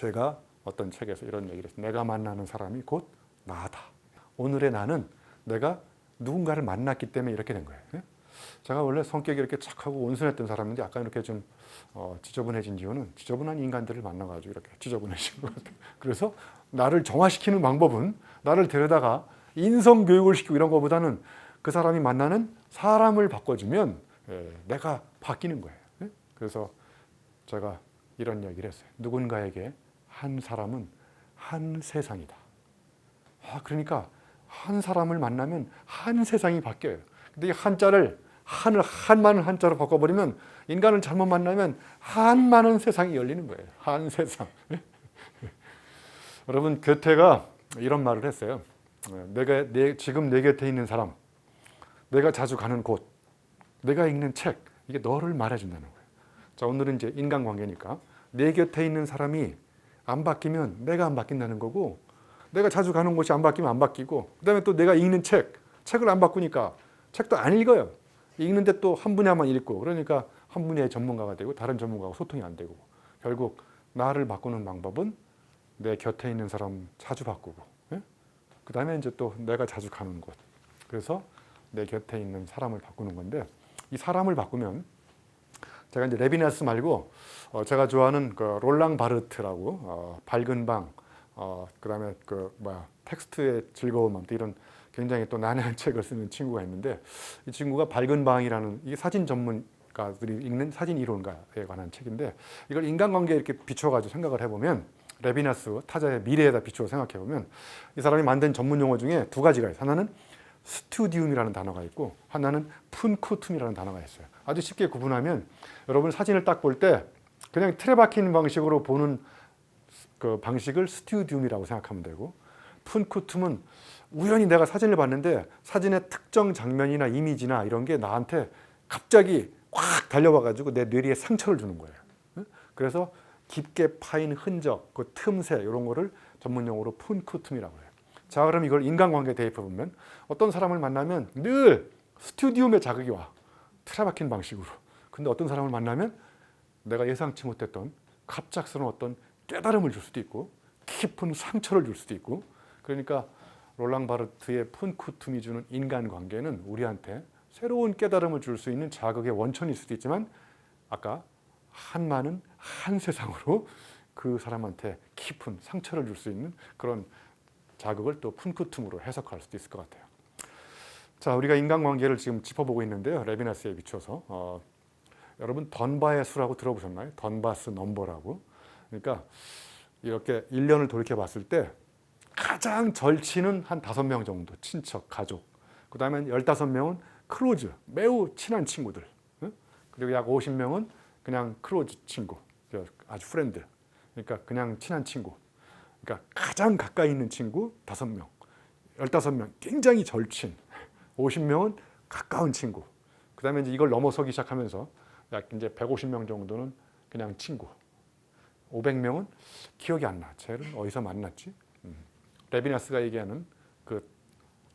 제가 어떤 책에서 이런 얘기를 했어요. 내가 만나는 사람이 곧 나다. 오늘의 나는 내가 누군가를 만났기 때문에 이렇게 된 거예요. 제가 원래 성격이 이렇게 착하고 온순했던 사람인데 약간 이렇게 좀 지저분해진 이유는 지저분한 인간들을 만나가지고 이렇게 지저분해진 것 같아요. 그래서 나를 정화시키는 방법은 나를 데려다가 인성교육을 시키고 이런 것보다는 그 사람이 만나는 사람을 바꿔주면 내가 바뀌는 거예요. 그래서 제가 이런 얘기를 했어요. 누군가에게 한 사람은 한 세상이다. 그러니까 한 사람을 만나면 한 세상이 바뀌어요. 근데 이 한자를 한 많은 한자로 바꿔버리면 인간을 잘못 만나면 한 많은 세상이 열리는 거예요. 한 세상. 여러분 괴테가 이런 말을 했어요. 지금 내 곁에 있는 사람, 내가 자주 가는 곳, 내가 읽는 책, 이게 너를 말해준다는 거예요. 자, 오늘은 이제 인간관계니까 내 곁에 있는 사람이 안 바뀌면 내가 안 바뀐다는 거고, 내가 자주 가는 곳이 안 바뀌면 안 바뀌고, 그 다음에 또 내가 읽는 책을 안 바꾸니까 책도 안 읽어요. 읽는데 또 한 분야만 읽고, 그러니까 한 분야의 전문가가 되고 다른 전문가하고 소통이 안 되고, 결국 나를 바꾸는 방법은 내 곁에 있는 사람 자주 바꾸고, 그 다음에 이제 또 내가 자주 가는 곳, 그래서 내 곁에 있는 사람을 바꾸는 건데, 이 사람을 바꾸면 제가 이제 레비나스 말고 제가 좋아하는 그 롤랑 바르트라고 밝은 방, 그다음에 텍스트의 즐거움, 이런 굉장히 또 난해한 책을 쓰는 친구가 있는데, 이 친구가 밝은 방이라는 이 사진 전문가들이 읽는 사진 이론가에 관한 책인데, 이걸 인간관계에 이렇게 비춰가지고 생각을 해보면, 레비나스 타자의 미래에다 비추어 생각해 보면 이 사람이 만든 전문 용어 중에 두 가지가 있어요. 하나는 스튜디움이라는 단어가 있고 하나는 푼쿠툼이라는 단어가 있어요. 아주 쉽게 구분하면 여러분 사진을 딱 볼 때 그냥 틀에 박힌 방식으로 보는 그 방식을 스튜디움이라고 생각하면 되고, 푼쿠툼은 우연히 내가 사진을 봤는데 사진의 특정 장면이나 이미지나 이런 게 나한테 갑자기 확 달려와 가지고 내 뇌리에 상처를 주는 거예요. 그래서 깊게 파인 흔적, 그 틈새 이런 거를 전문 용어로 푼쿠툼이라고 해요. 자, 그럼 이걸 인간관계에 대입해 보면 어떤 사람을 만나면 늘 스튜디움의 자극이 와. 틀에 박힌 방식으로. 근데 어떤 사람을 만나면 내가 예상치 못했던 갑작스러운 어떤 깨달음을 줄 수도 있고 깊은 상처를 줄 수도 있고, 그러니까 롤랑 바르트의 푼쿠툼이 주는 인간관계는 우리한테 새로운 깨달음을 줄 수 있는 자극의 원천일 수도 있지만, 아까 한많은 한 세상으로 그 사람한테 깊은 상처를 줄 수 있는 그런 자극을 또 푼쿠툼으로 해석할 수도 있을 것 같아요. 자, 우리가 인간관계를 지금 짚어보고 있는데요. 레비나스에 비춰서 여러분 던바의 수라고 들어보셨나요? 던바스 넘버라고. 그러니까 이렇게 1년을 돌이켜 봤을 때 가장 절친은 한 5명 정도, 친척, 가족. 그 다음에 15명은 크로즈, 매우 친한 친구들. 그리고 약 50명은 그냥 크로즈 친구, 아주 프렌드. 그러니까 그냥 친한 친구. 그러니까 가장 가까이 있는 친구 5명, 15명 굉장히 절친, 50명은 가까운 친구. 그 다음에 이제 이걸 넘어서기 시작하면서 약 이제 150명 정도는 그냥 친구, 500명은 기억이 안 나. 쟤는 어디서 만났지? 레비나스가 얘기하는 그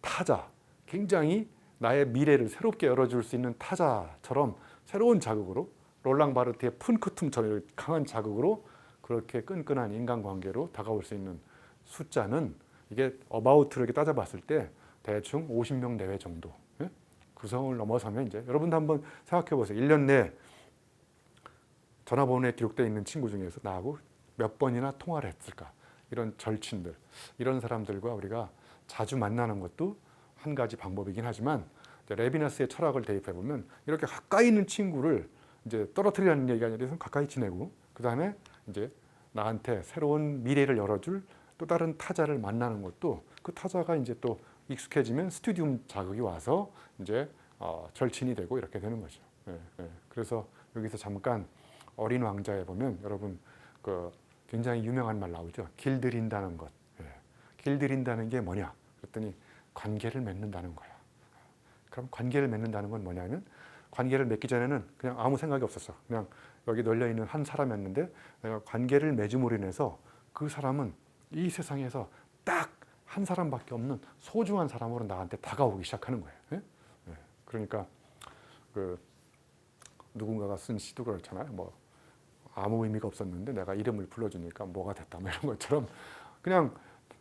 타자, 굉장히 나의 미래를 새롭게 열어줄 수 있는 타자처럼 새로운 자극으로, 롤랑 바르트의 푼쿠툼처럼 강한 자극으로 그렇게 끈끈한 인간관계로 다가올 수 있는 숫자는, 이게 어바웃으로 이렇게 따져봤을 때 대충 50명 내외 정도. 구성을 넘어서면 이제 여러분도 한번 생각해 보세요. 1년 내에 전화번호에 기록되어 있는 친구 중에서 나하고 몇 번이나 통화를 했을까? 이런 절친들, 이런 사람들과 우리가 자주 만나는 것도 한 가지 방법이긴 하지만, 레비나스의 철학을 대입해 보면 이렇게 가까이 있는 친구를 이제 떨어뜨리라는 얘기가 아니라 가까이 지내고, 그 다음에 이제 나한테 새로운 미래를 열어줄 또 다른 타자를 만나는 것도, 그 타자가 이제 또 익숙해지면 스튜디움 자극이 와서 이제 절친이 되고 이렇게 되는 거죠. 그래서 여기서 잠깐 어린 왕자에 보면 여러분 그 굉장히 유명한 말 나오죠. 길들인다는 것. 길들인다는 게 뭐냐? 그랬더니 관계를 맺는다는 거야. 그럼 관계를 맺는다는 건 뭐냐면, 관계를 맺기 전에는 그냥 아무 생각이 없었어. 그냥 여기 널려있는 한 사람이었는데 내가 관계를 맺음으로 인해서 그 사람은 이 세상에서 딱 한 사람밖에 없는 소중한 사람으로 나한테 다가오기 시작하는 거예요. 그러니까 그 누군가가 쓴 시도 그렇잖아요. 뭐 아무 의미가 없었는데 내가 이름을 불러주니까 뭐가 됐다 뭐 이런 것처럼 그냥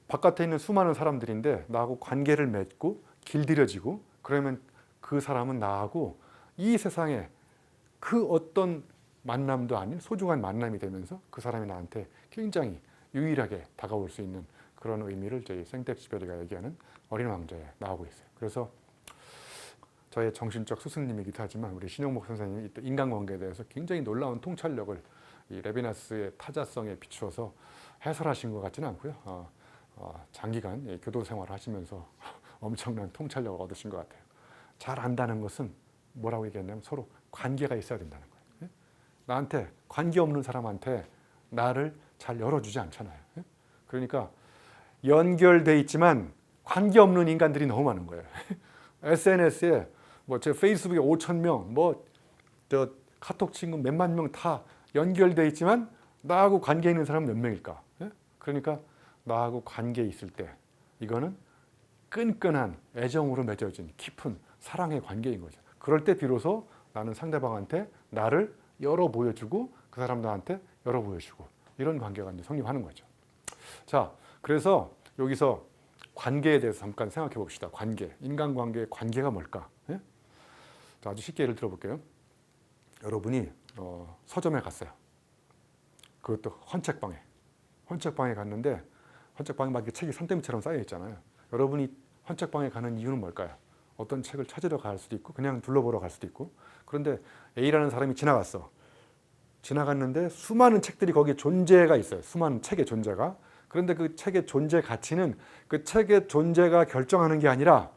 바깥에 있는 수많은 사람들인데 나하고 관계를 맺고 길들여지고 그러면 그 사람은 나하고 이 세상에 그 어떤 만남도 아닌 소중한 만남이 되면서 그 사람이 나한테 굉장히 유일하게 다가올 수 있는 그런 의미를 저희 생텍쥐페리가 얘기하는 어린 왕자에 나오고 있어요. 그래서 저의 정신적 스승님이기도 하지만 우리 신용목 선생님이 인간관계에 대해서 굉장히 놀라운 통찰력을 이 레비나스의 타자성에 비추어서 해설하신 것 같지는 않고요. 장기간 교도 생활을 하시면서 엄청난 통찰력을 얻으신 것 같아요. 잘 안다는 것은 뭐라고 얘기했냐면 서로 관계가 있어야 된다는 거예요. 나한테 관계없는 사람한테 나를 잘 열어주지 않잖아요. 그러니까 연결돼 있지만 관계없는 인간들이 너무 많은 거예요. SNS에 뭐 제 페이스북에 5,000명, 뭐 저 카톡 친구 몇만 명 다 연결돼 있지만 나하고 관계 있는 사람은 몇 명일까? 그러니까 나하고 관계 있을 때 이거는 끈끈한 애정으로 맺어진 깊은 사랑의 관계인 거죠. 그럴 때 비로소 나는 상대방한테 나를 열어 보여주고 그 사람 나한테 열어 보여주고 이런 관계가 이제 성립하는 거죠. 자, 그래서 여기서 관계에 대해서 잠깐 생각해 봅시다. 관계, 인간관계의 관계가 뭘까? 예? 자, 아주 쉽게 예를 들어볼게요. 여러분이 서점에 갔어요. 그것도 헌책방에 갔는데 헌책방에 막 이렇게 책이 산더미처럼 쌓여 있잖아요. 여러분이 헌책방에 가는 이유는 뭘까요? 어떤 책을 찾으러 갈 수도 있고 그냥 둘러보러 갈 수도 있고. 그런데 A라는 사람이 지나갔는데 수많은 책들이 거기에 존재가 있어요. 수많은 책의 존재가. 그런데 그 책의 존재 가치는 그 책의 존재가 결정하는 게 아니라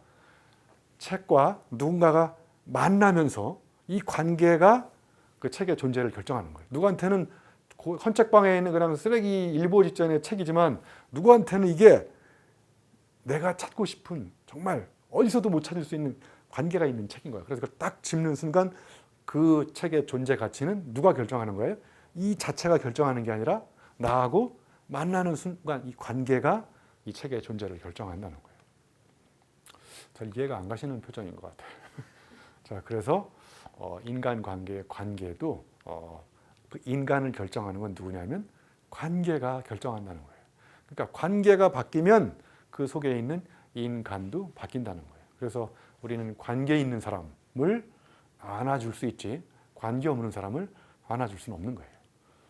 책과 누군가가 만나면서 이 관계가 그 책의 존재를 결정하는 거예요. 누구한테는 헌책방에 있는 그냥 쓰레기 일보 직전의 책이지만 누구한테는 이게 내가 찾고 싶은 정말 어디서도 못 찾을 수 있는 관계가 있는 책인 거예요. 그래서 그걸 딱 짚는 순간 그 책의 존재 가치는 누가 결정하는 거예요? 이 자체가 결정하는 게 아니라 나하고 만나는 순간 이 관계가 이 책의 존재를 결정한다는 거예요. 잘 이해가 안 가시는 표정인 것 같아요. 자, 그래서 인간관계의 관계도 그 인간을 결정하는 건 누구냐면 관계가 결정한다는 거예요. 그러니까 관계가 바뀌면 그 속에 있는 인간도 바뀐다는 거예요. 그래서 우리는 관계 있는 사람을 안아줄 수 있지 관계 없는 사람을 안아줄 수는 없는 거예요.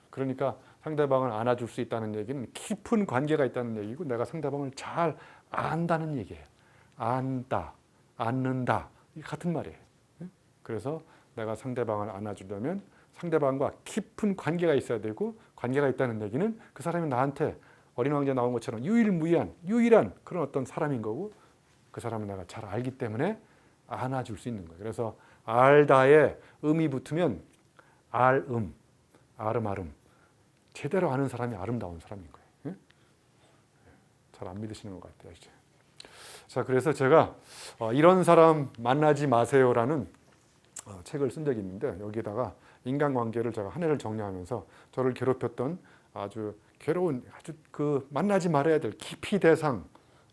그러니까 상대방을 안아줄 수 있다는 얘기는 깊은 관계가 있다는 얘기고 내가 상대방을 잘 안다는 얘기예요. 안다, 안는다 같은 말이에요. 그래서 내가 상대방을 안아주려면 상대방과 깊은 관계가 있어야 되고 관계가 있다는 얘기는 그 사람이 나한테 어린 왕자에 나온 것처럼 유일한 그런 어떤 사람인 거고 그 사람을 내가 잘 알기 때문에 안아줄 수 있는 거예요. 그래서 알다에 음이 붙으면 아름아름 제대로 아는 사람이 아름다운 사람인 거예요. 잘 안 믿으시는 것 같아요. 이제. 자, 그래서 제가 이런 사람 만나지 마세요라는 책을 쓴 적이 있는데 여기에다가 인간관계를 제가 한 해를 정리하면서 저를 괴롭혔던 아주 괴로운 아주 그 만나지 말아야 될 기피 대상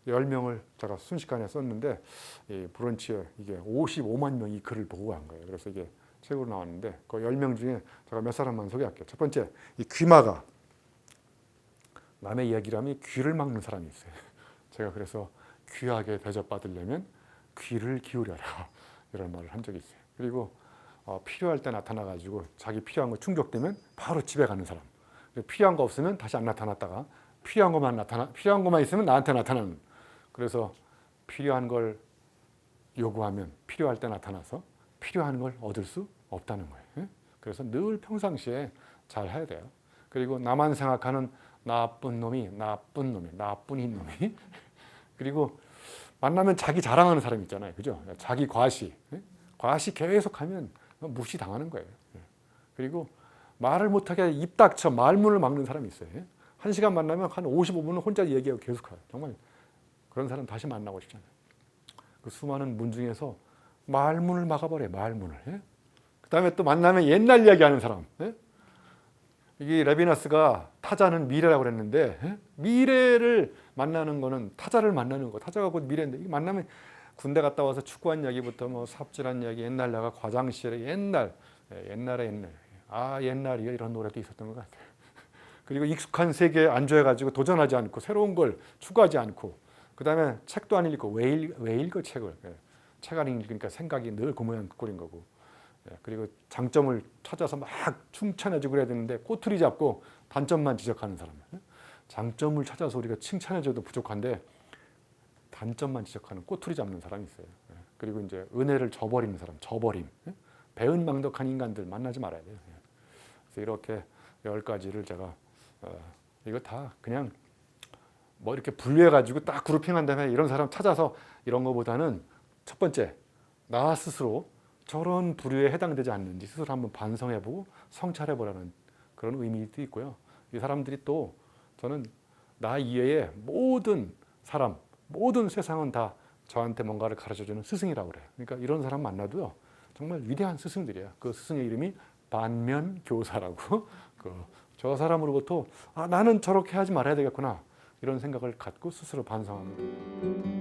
10명을 제가 순식간에 썼는데 이 브런치에 이게 55만 명이 글을 보고 간 거예요. 그래서 이게 책으로 나왔는데 그 10명 중에 제가 몇 사람만 소개할게요. 첫 번째, 이 귀마가 남의 이야기를 하면 귀를 막는 사람이 있어요. 제가 그래서 귀하게 대접받으려면 귀를 기울여라 이런 말을 한 적이 있어요. 그리고 필요할 때 나타나가지고 자기 필요한 거 충족되면 바로 집에 가는 사람. 필요한 거 없으면 다시 안 나타났다가 필요한 것만 있으면 나한테 나타나는. 그래서 필요한 걸 요구하면 필요할 때 나타나서 필요한 걸 얻을 수 없다는 거예요. 그래서 늘 평상시에 잘 해야 돼요. 그리고 나만 생각하는 나쁜 놈이 나뿐인 놈이 그리고 만나면 자기 자랑하는 사람 있잖아요. 그죠? 자기 과시 계속하면 무시당하는 거예요. 그리고 말을 못하게 입 닥쳐 말문을 막는 사람이 있어요. 1시간 만나면 한 55분은 혼자 얘기하고 계속해요. 정말 그런 사람 다시 만나고 싶잖아요. 그 수많은 문 중에서 말문을 막아버려요. 말문을. 그 다음에 또 만나면 옛날 이야기하는 사람. 이게 레비나스가 타자는 미래라고 그랬는데 미래를 만나는 거는 타자를 만나는 거. 타자가 곧 미래인데 만나면 군대 갔다 와서 축구한 이야기부터 뭐 삽질한 이야기, 옛날 내가 과장실에 옛날에 아, 옛날이요. 이런 노래도 있었던 것 같아요. 그리고 익숙한 세계에 안주해가지고 도전하지 않고 새로운 걸 추구하지 않고 그 다음에 책도 안 읽고 왜 읽어 책을. 책 안 읽으니까 생각이 늘 그 모양 그 꼴인 거고. 그리고 장점을 찾아서 막 칭찬해주고 그래야 되는데 꼬투리 잡고 단점만 지적하는 사람. 장점을 찾아서 우리가 칭찬해줘도 부족한데 단점만 지적하는 꼬투리 잡는 사람이 있어요. 그리고 이제 은혜를 저버리는 사람, 저버림. 배은망덕한 인간들 만나지 말아야 돼요. 그래서 이렇게 10가지를 제가 이거 다 그냥 뭐 이렇게 분류해가지고 딱 그룹핑한 다음에 이런 사람 찾아서 이런 거보다는 첫 번째 나 스스로 저런 부류에 해당되지 않는지 스스로 한번 반성해보고 성찰해보라는 그런 의미도 있고요. 이 사람들이 또 저는 나 이외의 모든 사람, 모든 세상은 다 저한테 뭔가를 가르쳐주는 스승이라고 그래요. 그러니까 이런 사람 만나도요. 정말 위대한 스승들이에요. 그 스승의 이름이 반면교사라고. 저 사람으로부터 아, 나는 저렇게 하지 말아야 되겠구나. 이런 생각을 갖고 스스로 반성합니다.